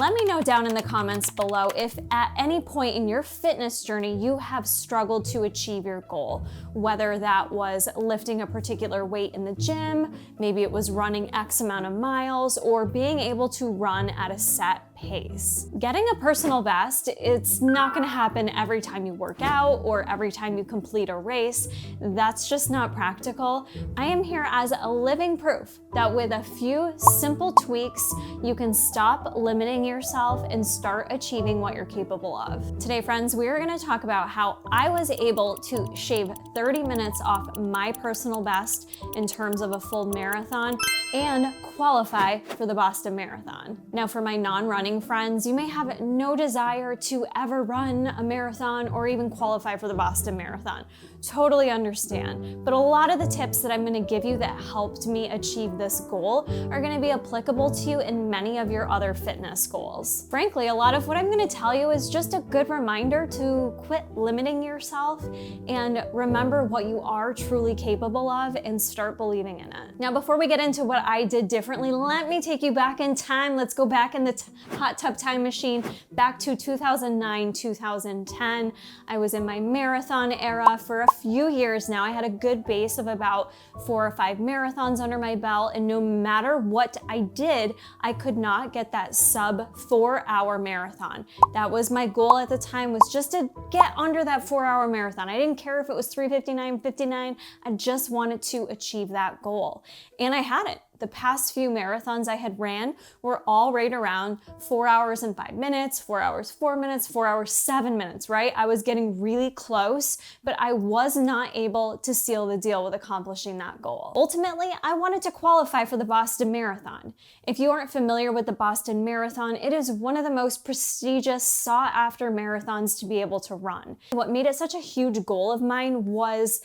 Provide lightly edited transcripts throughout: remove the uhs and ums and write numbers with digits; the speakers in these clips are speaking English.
Let me know down in the comments below if at any point in your fitness journey you have struggled to achieve your goal, whether that was lifting a particular weight in the gym, maybe it was running X amount of miles, or being able to run at a set pace. Getting a personal best, it's not gonna happen every time you work out or every time you complete a race. That's just not practical. I am here as a living proof that with a few simple tweaks, you can stop limiting yourself and start achieving what you're capable of. Today, friends, we are gonna talk about how I was able to shave 30 minutes off my personal best in terms of a full marathon and qualify for the Boston Marathon. Now, for my non-running friends, you may have no desire to ever run a marathon or even qualify for the Boston Marathon. Totally understand. But a lot of the tips that I'm gonna give you that helped me achieve this goal are gonna be applicable to you in many of your other fitness goals. Frankly, a lot of what I'm gonna tell you is just a good reminder to quit limiting yourself and remember what you are truly capable of and start believing in it. Now, before we get into what I did differently, let me take you back in time. Let's go back in the hot tub time machine back to 2009, 2010. I was in my marathon era for a few years now. I had a good base of about 4 or 5 marathons under my belt, and no matter what I did, I could not get that sub 4-hour marathon. That was my goal at the time, was just to get under that 4-hour marathon. I didn't care if it was 3:59, 59, I just wanted to achieve that goal. And I had it. The past few marathons I had ran were all right around 4 hours and 5 minutes, 4 hours, 4 minutes, 4 hours, 7 minutes, right? I was getting really close, but I was not able to seal the deal with accomplishing that goal. Ultimately, I wanted to qualify for the Boston Marathon. If you aren't familiar with the Boston Marathon, it is one of the most prestigious, sought-after marathons to be able to run. What made it such a huge goal of mine was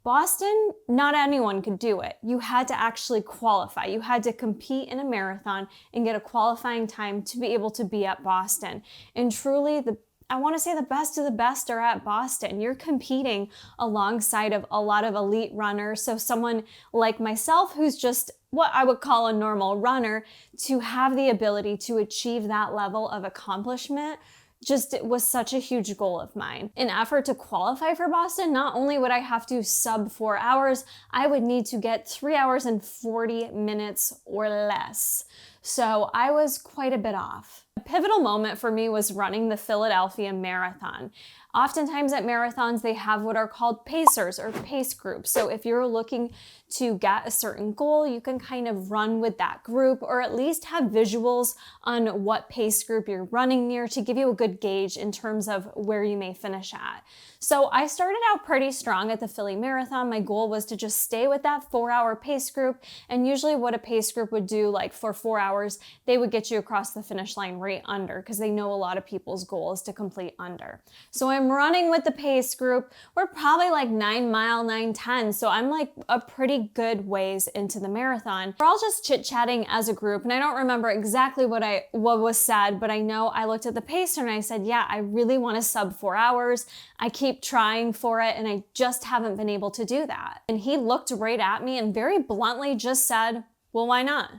Boston, not anyone could do it. You had to actually qualify. You had to compete in a marathon and get a qualifying time to be able to be at Boston. And truly, I want to say the best of the best are at Boston. You're competing alongside of a lot of elite runners. So someone like myself, who's just what I would call a normal runner, to have the ability to achieve that level of accomplishment it was such a huge goal of mine. In effort to qualify for Boston, not only would I have to sub 4 hours, I would need to get 3 hours and 40 minutes or less. So I was quite a bit off. A pivotal moment for me was running the Philadelphia Marathon. Oftentimes at marathons, they have what are called pacers or pace groups. So if you're looking to get a certain goal, you can kind of run with that group or at least have visuals on what pace group you're running near to give you a good gauge in terms of where you may finish at. So I started out pretty strong at the Philly Marathon. My goal was to just stay with that 4-hour pace group. And usually what a pace group would do, like for 4 hours, they would get you across the finish line right under, because they know a lot of people's goal is to complete under. So I'm running with the pace group. We're probably like 9 mile, 9:10. So I'm like a pretty good ways into the marathon. We're all just chit-chatting as a group. And I don't remember exactly what was said, but I know I looked at the pacer and I said, yeah, I really want to sub 4 hours. I keep trying for it and I just haven't been able to do that. And he looked right at me and very bluntly just said, well, why not?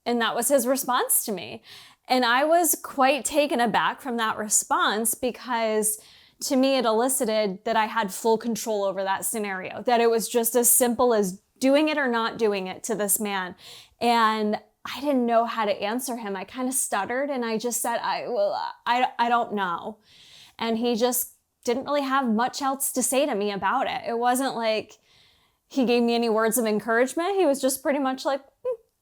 And that was his response to me. And I was quite taken aback from that response, because to me it elicited that I had full control over that scenario, that it was just as simple as doing it or not doing it to this man. And I didn't know how to answer him. I kind of stuttered and I just said, I don't know. And he just didn't really have much else to say to me about it. It wasn't like he gave me any words of encouragement. He was just pretty much like,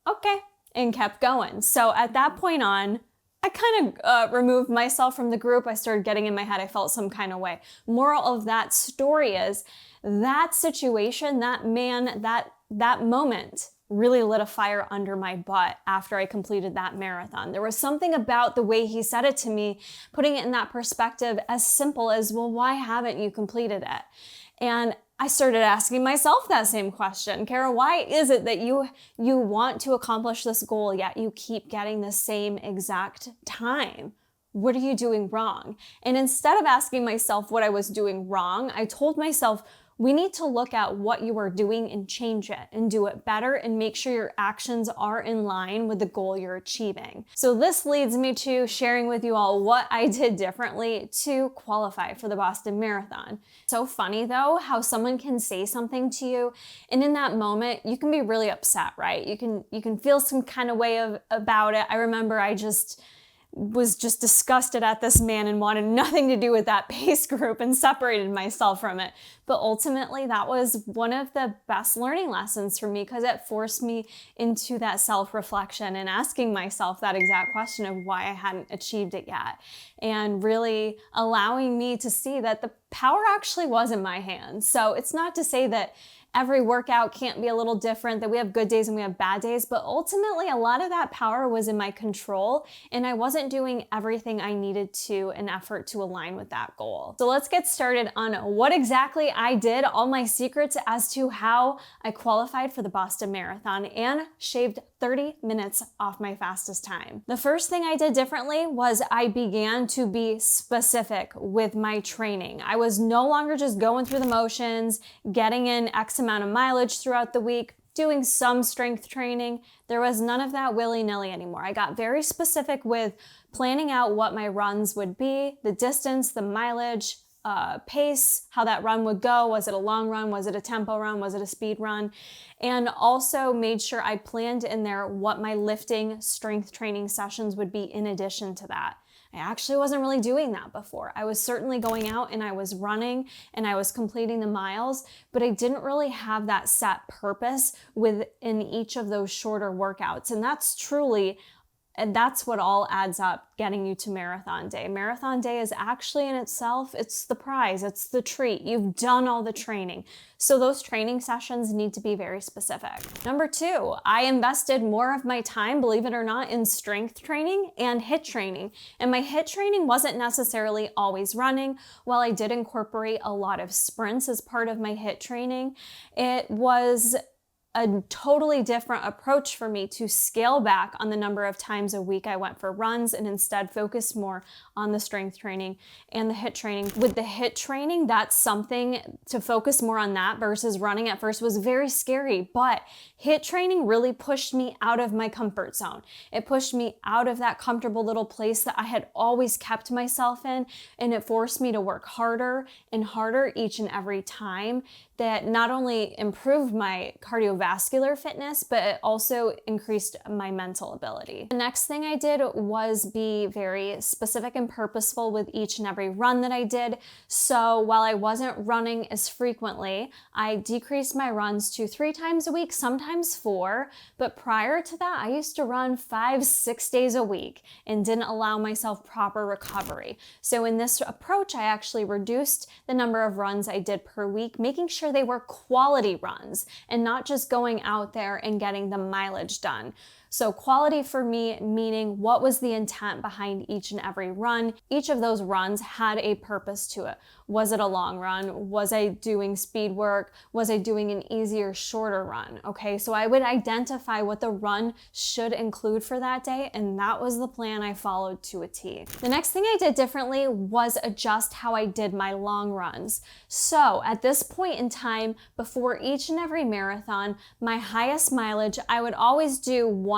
okay, and kept going. So at that point on, I kind of removed myself from the group. I started getting in my head. I felt some kind of way. Moral of that story is that situation, that man, that moment really lit a fire under my butt after I completed that marathon. There was something about the way he said it to me, putting it in that perspective, as simple as, well, why haven't you completed it? And I started asking myself that same question. Kara, why is it that you want to accomplish this goal, yet you keep getting the same exact time? What are you doing wrong? And instead of asking myself what I was doing wrong, I told myself, we need to look at what you are doing and change it and do it better and make sure your actions are in line with the goal you're achieving. So this leads me to sharing with you all what I did differently to qualify for the Boston Marathon. So funny though, how someone can say something to you and in that moment you can be really upset, right? You can feel some kind of way about it. I remember I was just disgusted at this man and wanted nothing to do with that pace group and separated myself from it. But ultimately, that was one of the best learning lessons for me because it forced me into that self-reflection and asking myself that exact question of why I hadn't achieved it yet. And really allowing me to see that the power actually was in my hands. So it's not to say that every workout can't be a little different, that we have good days and we have bad days, but ultimately a lot of that power was in my control and I wasn't doing everything I needed to in effort to align with that goal. So let's get started on what exactly I did, all my secrets as to how I qualified for the Boston Marathon and shaved 30 minutes off my fastest time. The first thing I did differently was I began to be specific with my training. I was no longer just going through the motions, getting in X amount of mileage throughout the week, doing some strength training. There was none of that willy-nilly anymore. I got very specific with planning out what my runs would be, the distance, the mileage, pace, how that run would go. Was it a long run? Was it a tempo run? Was it a speed run? And also made sure I planned in there what my lifting strength training sessions would be in addition to that. I actually wasn't really doing that before. I was certainly going out and I was running and I was completing the miles, but I didn't really have that set purpose within each of those shorter workouts. And that's what all adds up getting you to marathon day. Marathon day is actually in itself, it's the prize, it's the treat. You've done all the training. So those training sessions need to be very specific. Number 2, I invested more of my time, believe it or not, in strength training and HIIT training. And my HIIT training wasn't necessarily always running. While I did incorporate a lot of sprints as part of my HIIT training, it was a totally different approach for me to scale back on the number of times a week I went for runs and instead focus more on the strength training and the HIIT training. With the HIIT training, that's something to focus more on that versus running at first was very scary, but HIIT training really pushed me out of my comfort zone. It pushed me out of that comfortable little place that I had always kept myself in, and it forced me to work harder and harder each and every time. That not only improved my cardiovascular fitness, but it also increased my mental ability. The next thing I did was be very specific and purposeful with each and every run that I did. So while I wasn't running as frequently, I decreased my runs to 3 times a week, sometimes 4. But prior to that, I used to run 5-6 days a week and didn't allow myself proper recovery. So in this approach, I actually reduced the number of runs I did per week, making sure they were quality runs and not just going out there and getting the mileage done. So quality for me, meaning what was the intent behind each and every run? Each of those runs had a purpose to it. Was it a long run? Was I doing speed work? Was I doing an easier, shorter run? Okay, so I would identify what the run should include for that day, and that was the plan I followed to a T. The next thing I did differently was adjust how I did my long runs. So at this point in time, before each and every marathon, my highest mileage, I would always do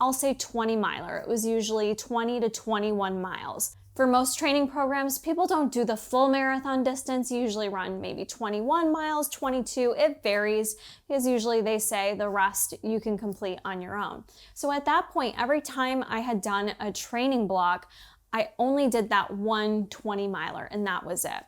I'll say 20 miler. It was usually 20 to 21 miles. For most training programs, people don't do the full marathon distance. You usually run maybe 21 miles, 22. It varies because usually they say the rest you can complete on your own. So at that point, every time I had done a training block, I only did that 20 miler and that was it.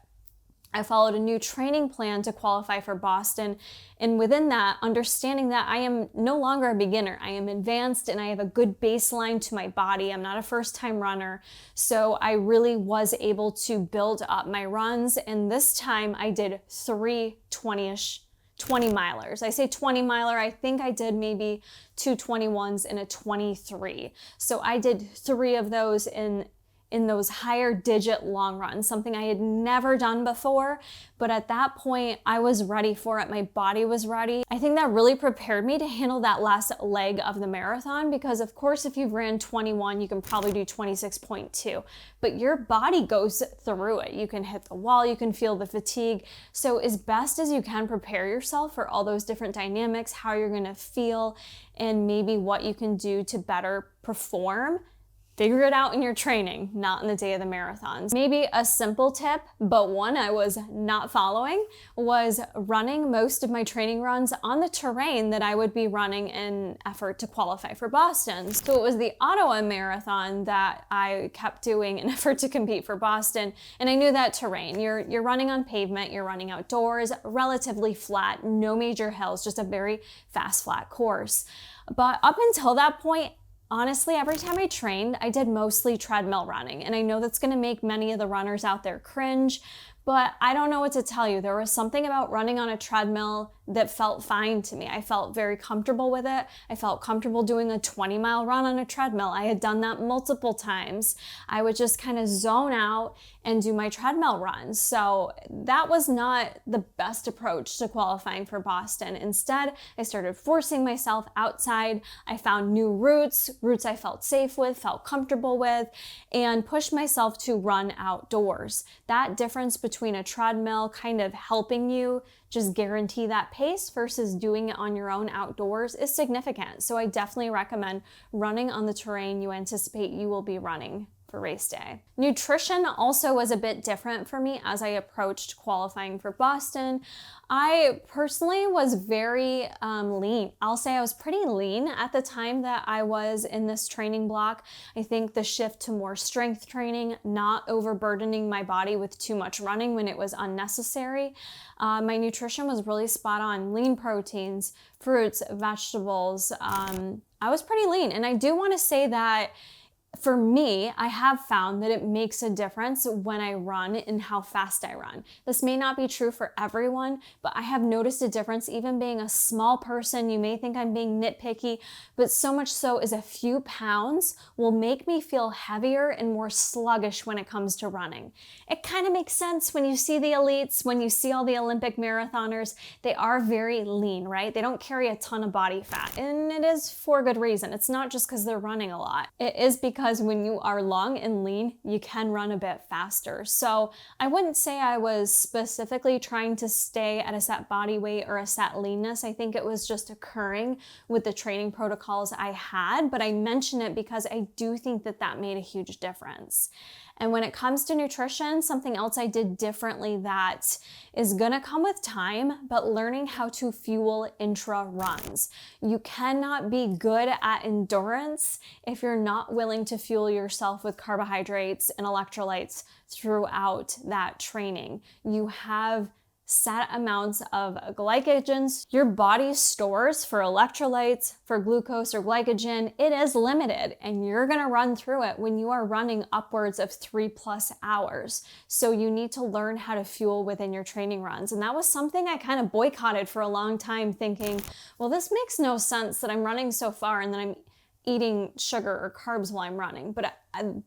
I followed a new training plan to qualify for Boston, and within that, understanding that I am no longer a beginner. I am advanced and I have a good baseline to my body. I'm not a first-time runner, so I really was able to build up my runs, and this time I did 3 20 milers. I say 20 miler, I think I did maybe 2 21s and a 23. So I did 3 of those in in those higher digit long runs, something I had never done before. But at that point, I was ready for it. My body was ready. I think that really prepared me to handle that last leg of the marathon, because of course, if you've ran 21, you can probably do 26.2, but your body goes through it. You can hit the wall, you can feel the fatigue. So as best as you can, prepare yourself for all those different dynamics, how you're gonna feel, and maybe what you can do to better perform. Figure it out in your training, not in the day of the marathons. Maybe a simple tip, but one I was not following, was running most of my training runs on the terrain that I would be running in effort to qualify for Boston. So it was the Ottawa Marathon that I kept doing in effort to compete for Boston. And I knew that terrain. You're running on pavement, you're running outdoors, relatively flat, no major hills, just a very fast, flat course. But up until that point, honestly, every time I trained, I did mostly treadmill running. And I know that's gonna make many of the runners out there cringe, but I don't know what to tell you. There was something about running on a treadmill that felt fine to me. I felt very comfortable with it. I felt comfortable doing a 20-mile run on a treadmill. I had done that multiple times. I would just kind of zone out and do my treadmill runs. So that was not the best approach to qualifying for Boston. Instead, I started forcing myself outside. I found new routes I felt safe with, felt comfortable with, and pushed myself to run outdoors. That difference between a treadmill kind of helping you just guarantee that pace versus doing it on your own outdoors is significant. So I definitely recommend running on the terrain you anticipate you will be running for race day. Nutrition also was a bit different for me as I approached qualifying for Boston. I personally was very lean. I'll say I was pretty lean at the time that I was in this training block. I think the shift to more strength training, not overburdening my body with too much running when it was unnecessary. My nutrition was really spot on. Lean proteins, fruits, vegetables. I was pretty lean. And I do want to say that for me, I have found that it makes a difference when I run and how fast I run. This may not be true for everyone, but I have noticed a difference even being a small person. You may think I'm being nitpicky, but so much so is a few pounds will make me feel heavier and more sluggish when it comes to running. It kind of makes sense when you see the elites, when you see all the Olympic marathoners, they are very lean, right? They don't carry a ton of body fat, and it is for good reason. It's not just because they're running a lot. It is because when you are long and lean, you can run a bit faster. So I wouldn't say I was specifically trying to stay at a set body weight or a set leanness. I think it was just occurring with the training protocols I had, but I mention it because I do think that that made a huge difference. And when it comes to nutrition, something else I did differently that is gonna come with time, but learning how to fuel intra runs. You cannot be good at endurance if you're not willing to fuel yourself with carbohydrates and electrolytes throughout that training. You have set amounts of glycogens your body stores for electrolytes, for glucose or glycogen. It is limited, and you're gonna run through it when you are running upwards of 3+ hours. So you need to learn how to fuel within your training runs. And that was something I kind of boycotted for a long time, thinking, well, this makes no sense that I'm running so far and then I'm eating sugar or carbs while I'm running, but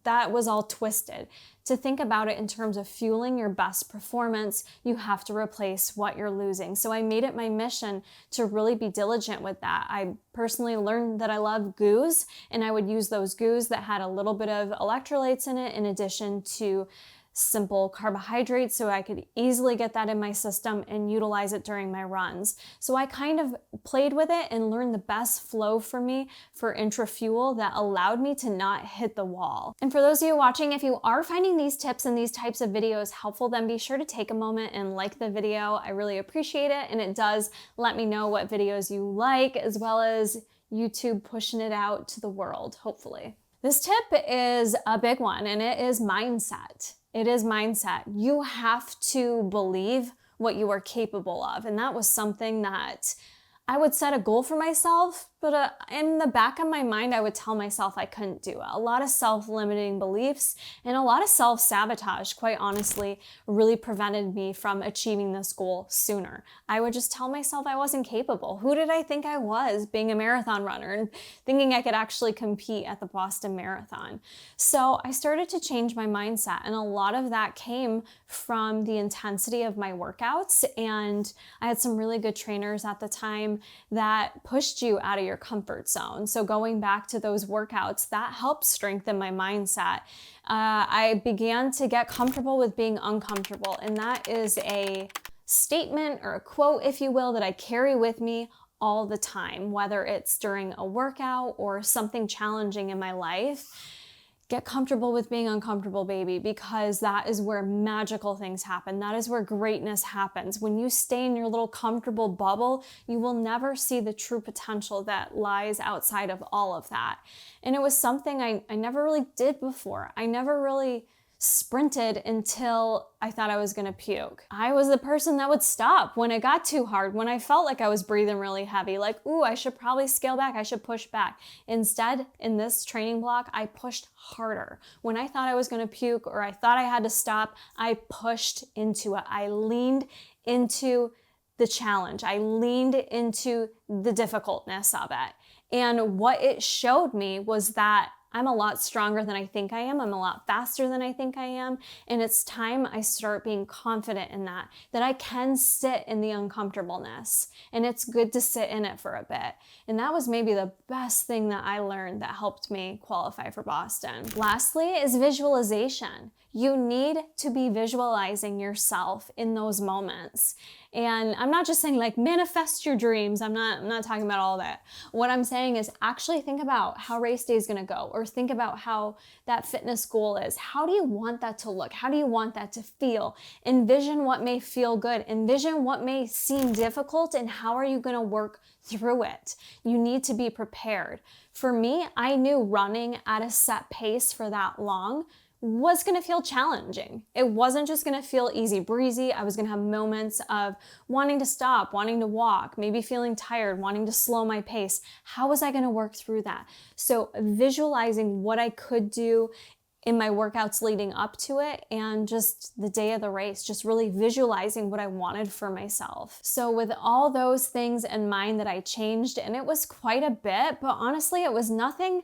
that was all twisted. To think about it in terms of fueling your best performance, you have to replace what you're losing. So I made it my mission to really be diligent with that. I personally learned that I love goos, and I would use those goos that had a little bit of electrolytes in it in addition to simple carbohydrates, so I could easily get that in my system and utilize it during my runs. So I kind of played with it and learned the best flow for me for intra-fuel that allowed me to not hit the wall. And for those of you watching, if you are finding these tips and these types of videos helpful, then be sure to take a moment and like the video. I really appreciate it, and it does let me know what videos you like, as well as YouTube pushing it out to the world, hopefully. This tip is a big one, and it is mindset. It is mindset. You have to believe what you are capable of. And that was something that I would set a goal for myself, But in the back of my mind, I would tell myself I couldn't do it. A lot of self-limiting beliefs and a lot of self-sabotage, quite honestly, really prevented me from achieving this goal sooner. I would just tell myself I wasn't capable. Who did I think I was, being a marathon runner and thinking I could actually compete at the Boston Marathon? So I started to change my mindset, and a lot of that came from the intensity of my workouts. And I had some really good trainers at the time that pushed you out of your comfort zone. So going back to those workouts, that helped strengthen my mindset. I began to get comfortable with being uncomfortable. And that is a statement or a quote, if you will, that I carry with me all the time, whether it's during a workout or something challenging in my life. Get comfortable with being uncomfortable, baby, because that is where magical things happen. That is where greatness happens. When you stay in your little comfortable bubble, you will never see the true potential that lies outside of all of that. And it was something I never really did before. I never really sprinted until I thought I was gonna puke. I was the person that would stop when it got too hard, when I felt like I was breathing really heavy, like, ooh, I should probably scale back, I should push back. Instead, in this training block, I pushed harder. When I thought I was gonna puke or I thought I had to stop, I pushed into it. I leaned into the challenge. I leaned into the difficultness of it. And what it showed me was that I'm a lot stronger than I think I am. I'm a lot faster than I think I am. And it's time I start being confident in that I can sit in the uncomfortableness. And it's good to sit in it for a bit. And that was maybe the best thing that I learned that helped me qualify for Boston. Lastly is visualization. You need to be visualizing yourself in those moments. And I'm not just saying like manifest your dreams. I'm not talking about all that. What I'm saying is actually think about how race day is going to go, or think about how that fitness goal is. How do you want that to look? How do you want that to feel? Envision what may feel good. Envision what may seem difficult, and how are you going to work through it? You need to be prepared. For me, I knew running at a set pace for that long was going to feel challenging. It wasn't just going to feel easy breezy. I was going to have moments of wanting to stop, wanting to walk, maybe feeling tired, wanting to slow my pace. How was I going to work through that? So visualizing what I could do in my workouts leading up to it, and just the day of the race, just really visualizing what I wanted for myself. So with all those things in mind that I changed, and it was quite a bit, but honestly, it was nothing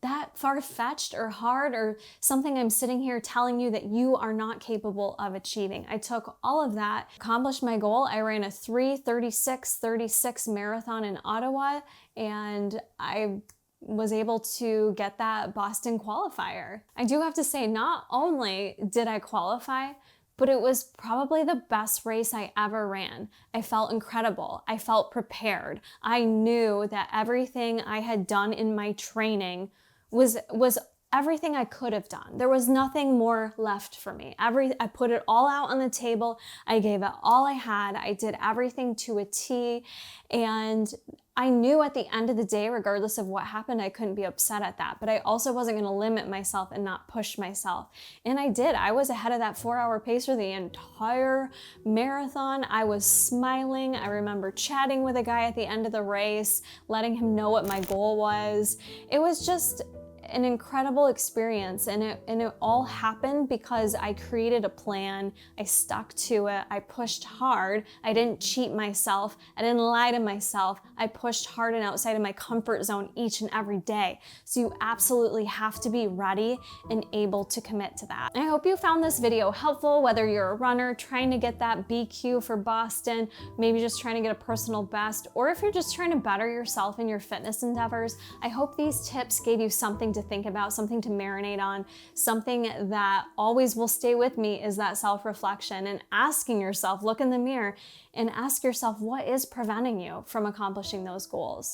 that far-fetched or hard or something I'm sitting here telling you that you are not capable of achieving. I took all of that, accomplished my goal. I ran a 3:36:36 marathon in Ottawa, and I was able to get that Boston qualifier. I do have to say, not only did I qualify, but it was probably the best race I ever ran. I felt incredible. I felt prepared. I knew that everything I had done in my training was everything I could have done. There was nothing more left for me. I put it all out on the table. I gave it all I had. I did everything to a T. And I knew at the end of the day, regardless of what happened, I couldn't be upset at that. But I also wasn't going to limit myself and not push myself. And I did. I was ahead of that 4-hour pace for the entire marathon. I was smiling. I remember chatting with a guy at the end of the race, letting him know what my goal was. It was just an incredible experience, and it all happened because I created a plan. I stuck to it. I pushed hard. I didn't cheat myself. I didn't lie to myself. I pushed hard and outside of my comfort zone each and every day. So you absolutely have to be ready and able to commit to that. I hope you found this video helpful, whether you're a runner trying to get that BQ for Boston, maybe just trying to get a personal best, or if you're just trying to better yourself in your fitness endeavors. I hope these tips gave you something to think about, something to marinate on. Something that always will stay with me is that self-reflection and asking yourself, look in the mirror and ask yourself, what is preventing you from accomplishing those goals?